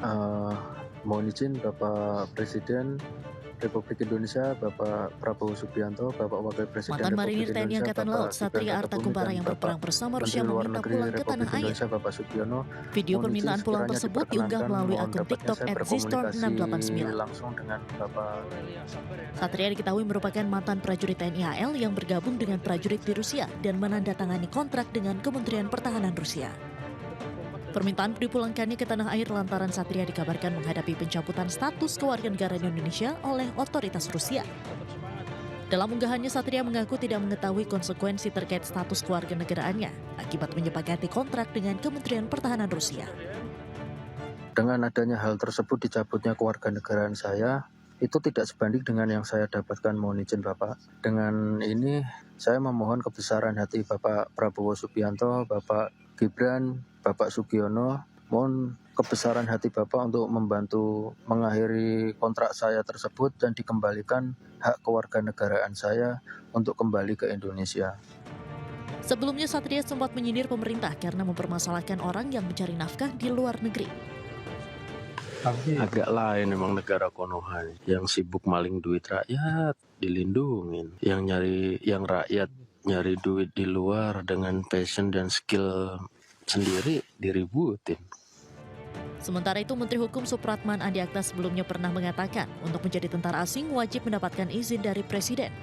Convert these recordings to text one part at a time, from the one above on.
Eh, Mohon izin Bapak Presiden Republik Indonesia, Bapak Prabowo Subianto, Bapak Wakil Presiden Mantan Republik Marinir TNI Indonesia, Angkatan Bapak Laut Gibran Satria Rakabuming, Artakumpara dan yang Bapak berperang bersama Rusia Menteri Luar meminta Negeri pulang ke Republik tanah air. Indonesia, Bapak Sugiono. Video Mohon izin permintaan pulang sekiranya tersebut diunggah diperkenankan, melalui mohon akun dapatnya TikTok saya berkomunikasi @zistorm689. langsung dengan Bapak. Satria diketahui merupakan mantan prajurit TNI AL yang bergabung dengan prajurit di Rusia dan menandatangani kontrak dengan Kementerian Pertahanan Rusia. Permintaan dipulangkannya ke tanah air lantaran Satria dikabarkan menghadapi pencabutan status kewarganegaraan Indonesia oleh otoritas Rusia. Dalam unggahannya, Satria mengaku tidak mengetahui konsekuensi terkait status kewarganegaraannya akibat menyepakati kontrak dengan Kementerian Pertahanan Rusia. Dengan adanya hal tersebut dicabutnya kewarganegaraan saya, itu tidak sebanding dengan yang saya dapatkan, mohon izin Bapak. Dengan ini saya memohon kebesaran hati Bapak Prabowo Subianto, Bapak Gibran, Bapak Sugiono, mohon kebesaran hati Bapak untuk membantu mengakhiri kontrak saya tersebut dan dikembalikan hak kewarganegaraan saya untuk kembali ke Indonesia. Sebelumnya, Satria sempat menyindir pemerintah karena mempermasalahkan orang yang mencari nafkah di luar negeri. Agak lain memang negara Konoha yang sibuk maling duit rakyat dilindungin, yang rakyat nyari duit di luar dengan passion dan skill sendiri diributin. Sementara itu, Menteri Hukum Supratman Andi Akta sebelumnya pernah mengatakan untuk menjadi tentara asing wajib mendapatkan izin dari Presiden.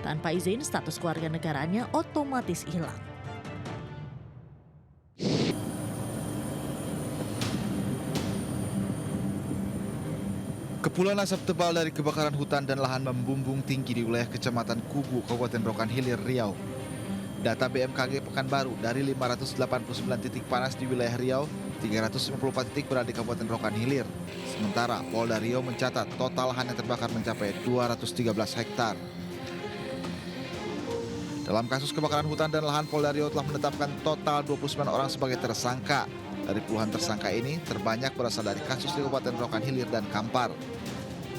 Tanpa izin, status kewarganegaraannya otomatis hilang. Kepulan asap tebal dari kebakaran hutan dan lahan membumbung tinggi di wilayah Kecamatan Kubu, Kabupaten Rokan Hilir, Riau. Data BMKG Pekanbaru, dari 589 titik panas di wilayah Riau, 354 titik berada di Kabupaten Rokan Hilir. Sementara Polda Riau mencatat total lahan yang terbakar mencapai 213 hektar. Dalam kasus kebakaran hutan dan lahan, Polda Riau telah menetapkan total 29 orang sebagai tersangka. Dari puluhan tersangka ini, terbanyak berasal dari kasus di Kabupaten Rokan Hilir dan Kampar.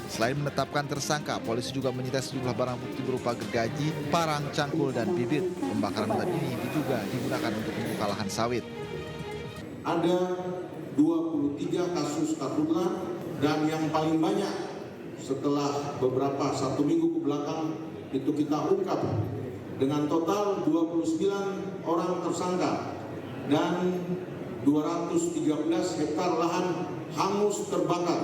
Selain menetapkan tersangka, polisi juga menyita sejumlah barang bukti berupa gergaji, parang, cangkul, dan bibit. Pembakaran hutan ini diduga digunakan untuk membuka lahan sawit. Ada 23 kasus karhutla dan yang paling banyak setelah beberapa 1 minggu ke belakang itu kita ungkap dengan total 29 orang tersangka dan 213 hektar lahan hangus terbakar.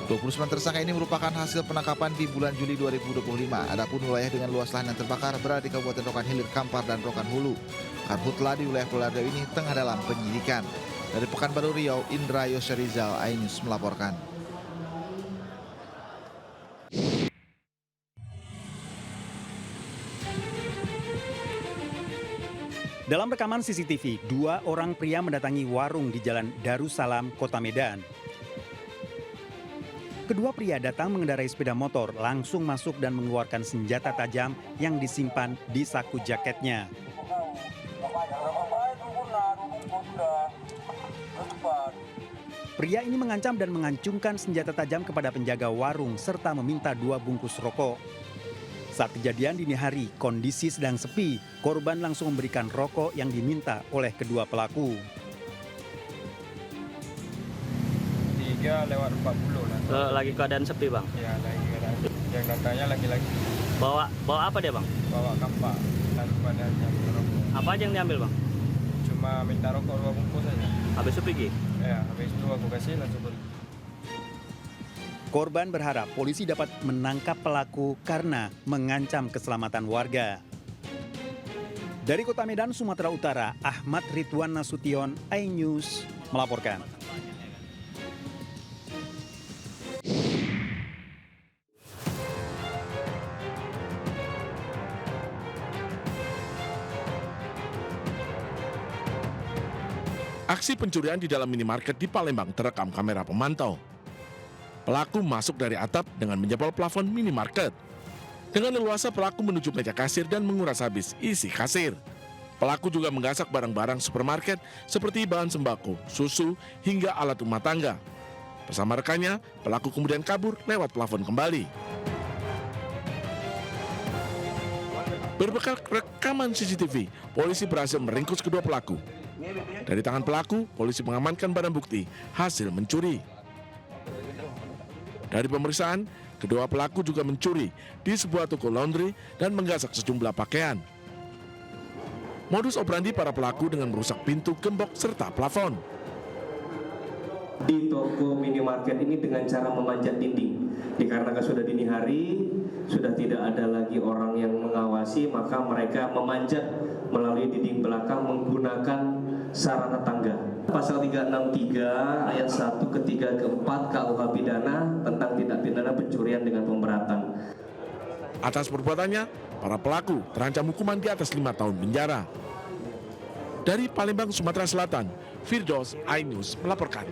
29 tersangka ini merupakan hasil penangkapan di bulan Juli 2025. Adapun wilayah dengan luas lahan yang terbakar berada di Kabupaten Rokan Hilir, Kampar, dan Rokan Hulu. Karhutla di wilayah Polda Riau ini tengah dalam penyidikan. Dari Pekanbaru Riau, Indra Yosyarizal, iNews melaporkan. Dalam rekaman CCTV, 2 orang pria mendatangi warung di Jalan Darussalam, Kota Medan. Kedua pria datang mengendarai sepeda motor, langsung masuk dan mengeluarkan senjata tajam yang disimpan di saku jaketnya. Pria ini mengancam dan mengancungkan senjata tajam kepada penjaga warung serta meminta 2 bungkus rokok. Saat kejadian dini hari, kondisi sedang sepi. Korban langsung memberikan rokok yang diminta oleh kedua pelaku. 3:40 lah. Lagi keadaan sepi, Bang? Ya, lagi keadaan. Yang datangnya lagi-lagi. Bawa apa dia, Bang? Bawa kampak dan pada nyambil rokok. Apa aja yang diambil, Bang? Cuma minta rokok 2 bungkus saja. Habis itu pergi? Ya, habis itu aku kasih langsung pergi. Korban berharap polisi dapat menangkap pelaku karena mengancam keselamatan warga. Dari Kota Medan, Sumatera Utara, Ahmad Ridwan Nasution, iNews melaporkan. Aksi pencurian di dalam minimarket di Palembang terekam kamera pemantau. Pelaku masuk dari atap dengan menjebol plafon minimarket. Dengan leluasa pelaku menuju meja kasir dan menguras habis isi kasir. Pelaku juga menggasak barang-barang supermarket seperti bahan sembako, susu, hingga alat rumah tangga. Bersama rekannya, pelaku kemudian kabur lewat plafon kembali. Berbekal rekaman CCTV, polisi berhasil meringkus kedua pelaku. Dari tangan pelaku, polisi mengamankan barang bukti hasil mencuri. Dari pemeriksaan, kedua pelaku juga mencuri di sebuah toko laundry dan menggasak sejumlah pakaian. Modus operandi para pelaku dengan merusak pintu, gembok, serta plafon. Di toko minimarket ini dengan cara memanjat dinding. Dikarenakan sudah dini hari, sudah tidak ada lagi orang yang mengawasi, maka mereka memanjat melalui dinding belakang menggunakan sarana tangga. Pasal 363 ayat 1 ketiga keempat KUH pidana tentang tindak pidana pencurian dengan pemberatan. Atas perbuatannya, para pelaku terancam hukuman di atas 5 tahun penjara. Dari Palembang, Sumatera Selatan, Firdaus, iNews melaporkan.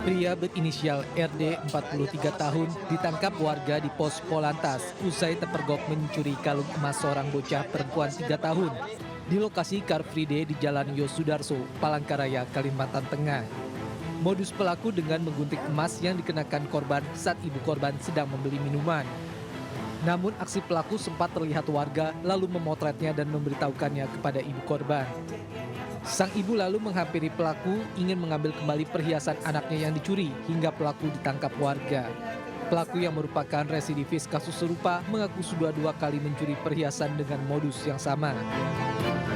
Pria berinisial RD 43 tahun ditangkap warga di pos Polantas usai terpergok mencuri kalung emas seorang bocah perempuan 3 tahun di lokasi Car Free Day di Jalan Yosudarso, Palangkaraya, Kalimantan Tengah. Modus pelaku dengan menggunting emas yang dikenakan korban saat ibu korban sedang membeli minuman. Namun aksi pelaku sempat terlihat warga lalu memotretnya dan memberitahukannya kepada ibu korban. Sang ibu lalu menghampiri pelaku ingin mengambil kembali perhiasan anaknya yang dicuri hingga pelaku ditangkap warga. Pelaku yang merupakan residivis kasus serupa mengaku sudah 2 kali mencuri perhiasan dengan modus yang sama.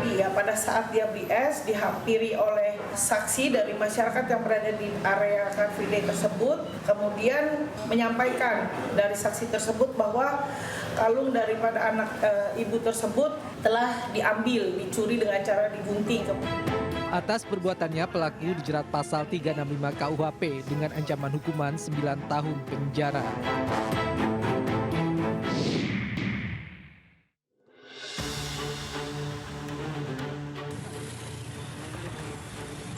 Iya, pada saat dia BS dihampiri oleh saksi dari masyarakat yang berada di area Car Free Day tersebut, kemudian menyampaikan dari saksi tersebut bahwa kalung daripada anak ibu tersebut telah diambil, dicuri dengan cara digunting. Atas perbuatannya, pelaku dijerat pasal 365 KUHP dengan ancaman hukuman 9 tahun penjara.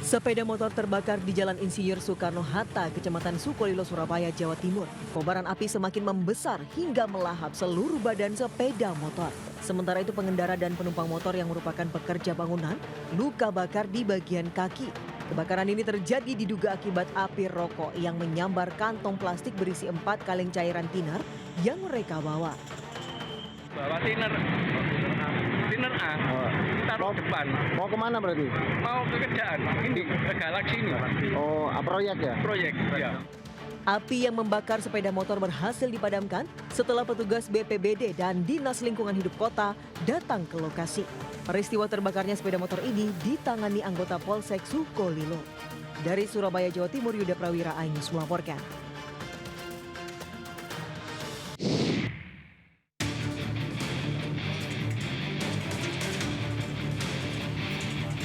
Sepeda motor terbakar di Jalan Insinyur Soekarno-Hatta, Kecamatan Sukolilo, Surabaya, Jawa Timur. Kobaran api semakin membesar hingga melahap seluruh badan sepeda motor. Sementara itu pengendara dan penumpang motor yang merupakan pekerja bangunan luka bakar di bagian kaki. Kebakaran ini terjadi diduga akibat api rokok yang menyambar kantong plastik berisi 4 kaleng cairan thinner yang mereka bawa. Bawa thinner A, taruh depan. Mau kemana berarti? Mau ke kerjaan, ini ke Galaxy ini. Oh, proyek ya? Proyek, ya. Api yang membakar sepeda motor berhasil dipadamkan setelah petugas BPBD dan Dinas Lingkungan Hidup Kota datang ke lokasi. Peristiwa terbakarnya sepeda motor ini ditangani anggota Polsek Sukolilo. Dari Surabaya, Jawa Timur, Yuda Prawira, iNews melaporkan.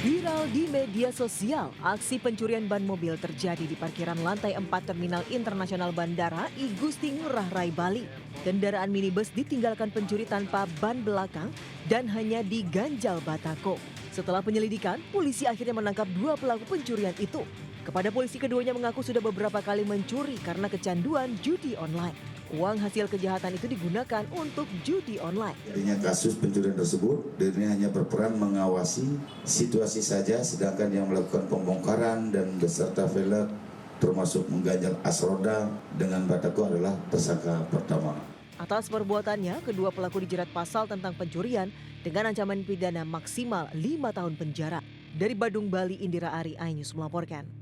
Viral di media sosial, aksi pencurian ban mobil terjadi di parkiran lantai 4 Terminal Internasional Bandara I Gusti Ngurah Rai, Bali. Kendaraan minibus ditinggalkan pencuri tanpa ban belakang dan hanya diganjal batako. Setelah penyelidikan, polisi akhirnya menangkap 2 pelaku pencurian itu. Kepada polisi, keduanya mengaku sudah beberapa kali mencuri karena kecanduan judi online. Uang hasil kejahatan itu digunakan untuk judi online. Jadinya kasus pencurian tersebut, dirinya hanya berperan mengawasi situasi saja, sedangkan yang melakukan pembongkaran dan beserta velg termasuk mengganjal as roda dengan batako adalah tersangka pertama. Atas perbuatannya, kedua pelaku dijerat pasal tentang pencurian dengan ancaman pidana maksimal 5 tahun penjara. Dari Badung, Bali, Indira Ari, iNews melaporkan.